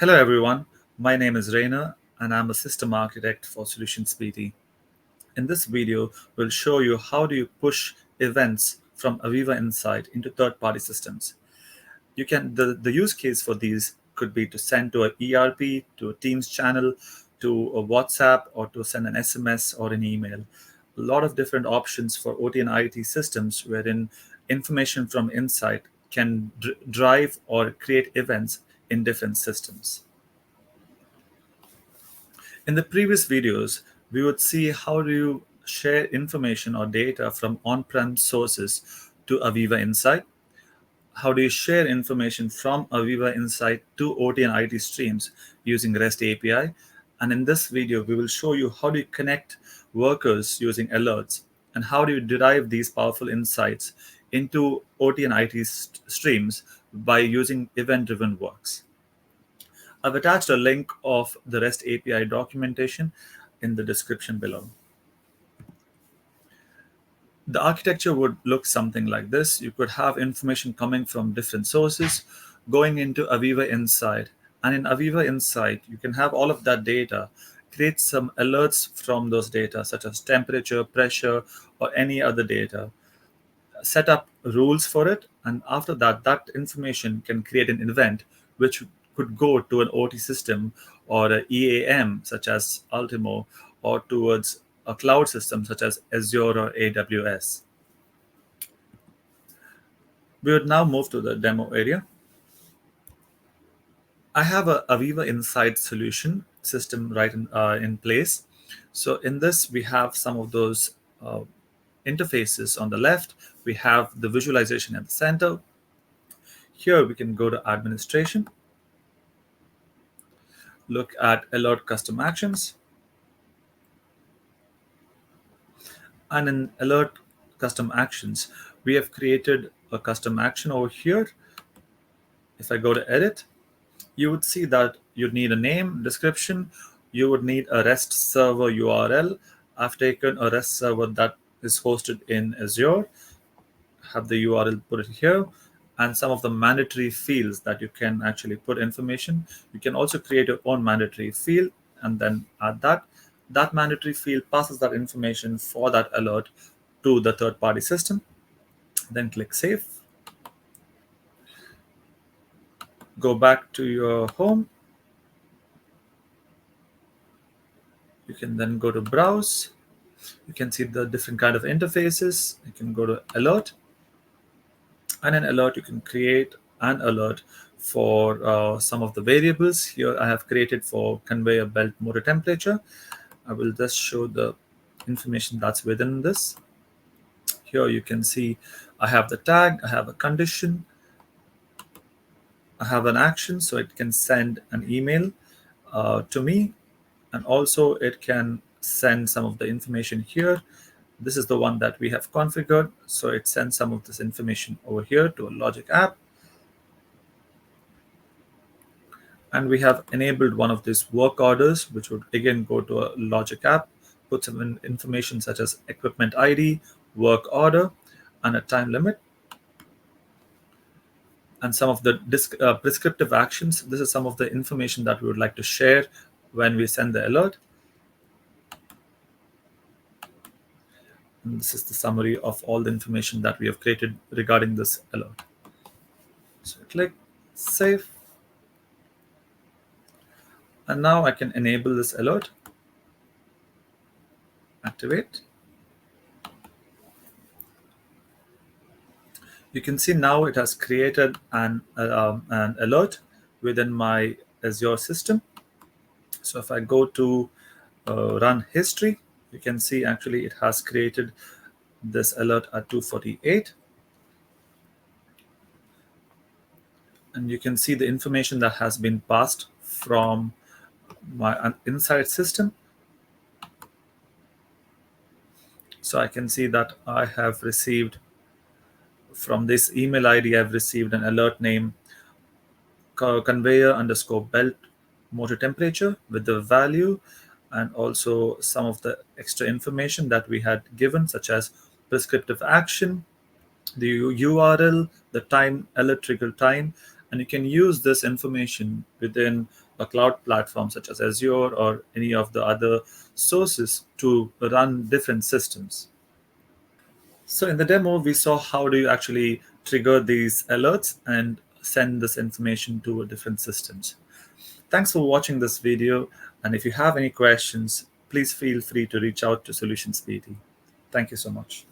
Hello everyone, my name is Raina and I'm a System Architect for Solutions PT. In this video, we'll show you how do you push events from AVEVA Insight into third-party systems. The use case for these could be to send to an ERP, to a Teams channel, to a WhatsApp, or to send an SMS or an email. A lot of different options for OT and IT systems wherein information from Insight can drive or create events in different systems. In the previous videos, we would see how do you share information or data from on-prem sources to AVEVA Insight. How do you share information from AVEVA Insight to OT and IT streams using REST API? And in this video, we will show you how do you connect workers using alerts and how do you derive these powerful insights into OT and IT streams by using event-driven works. I've attached a link of the REST API documentation in the description below. The architecture would look something like this. You could have information coming from different sources going into AVEVA Insight. And in AVEVA Insight, you can have all of that data, create some alerts from those data, such as temperature, pressure, or any other data. Set up rules for it. And after that, that information can create an event which could go to an OT system or an EAM, such as Ultimo, or towards a cloud system such as Azure or AWS. We would now move to the demo area. I have a AVEVA Insight solution system right in place. So in this, we have some of those interfaces on the left. We have the visualization at the center. Here we can go to administration, look at alert custom actions. And in alert custom actions, we have created a custom action over here. If I go to edit, you would see that you'd need a name, description, you would need a REST server URL. I've taken a REST server that is hosted in Azure, have the URL, put it here, and some of the mandatory fields that you can actually put information. You can also create your own mandatory field and then add that. That mandatory field passes that information for that alert to the third-party system. Then click Save. Go back to your home. You can then go to Browse. You can see the different kind of interfaces. You can go to Alert. And in Alert, you can create an alert for some of the variables. Here I have created for conveyor belt motor temperature. I will just show the information that's within this. Here you can see I have the tag, I have a condition, I have an action, so it can send an email to me, and also it can send some of the information here. This is the one that we have configured, so it sends some of this information over here to a Logic app. And we have enabled one of these work orders, which would again go to a Logic app, put some information such as equipment ID, work order, and a time limit. And some of the prescriptive actions. This is some of the information that we would like to share when we send the alert. And this is the summary of all the information that we have created regarding this alert. So click Save. And now I can enable this alert. Activate. You can see now it has created an alert within my Azure system. So if I go to run history, you can see actually it has created this alert at 2:48. And you can see the information that has been passed from my Insight system. So I can see that I have received from this email ID, I've received an alert name conveyor underscore belt motor temperature with the value, and also some of the extra information that we had given, such as prescriptive action, the URL, the time, alert trigger time, and you can use this information within a cloud platform such as Azure or any of the other sources to run different systems. So in the demo, we saw how do you actually trigger these alerts and send this information to different systems. Thanks for watching this video. And if you have any questions, please feel free to reach out to Solutions BD. Thank you so much.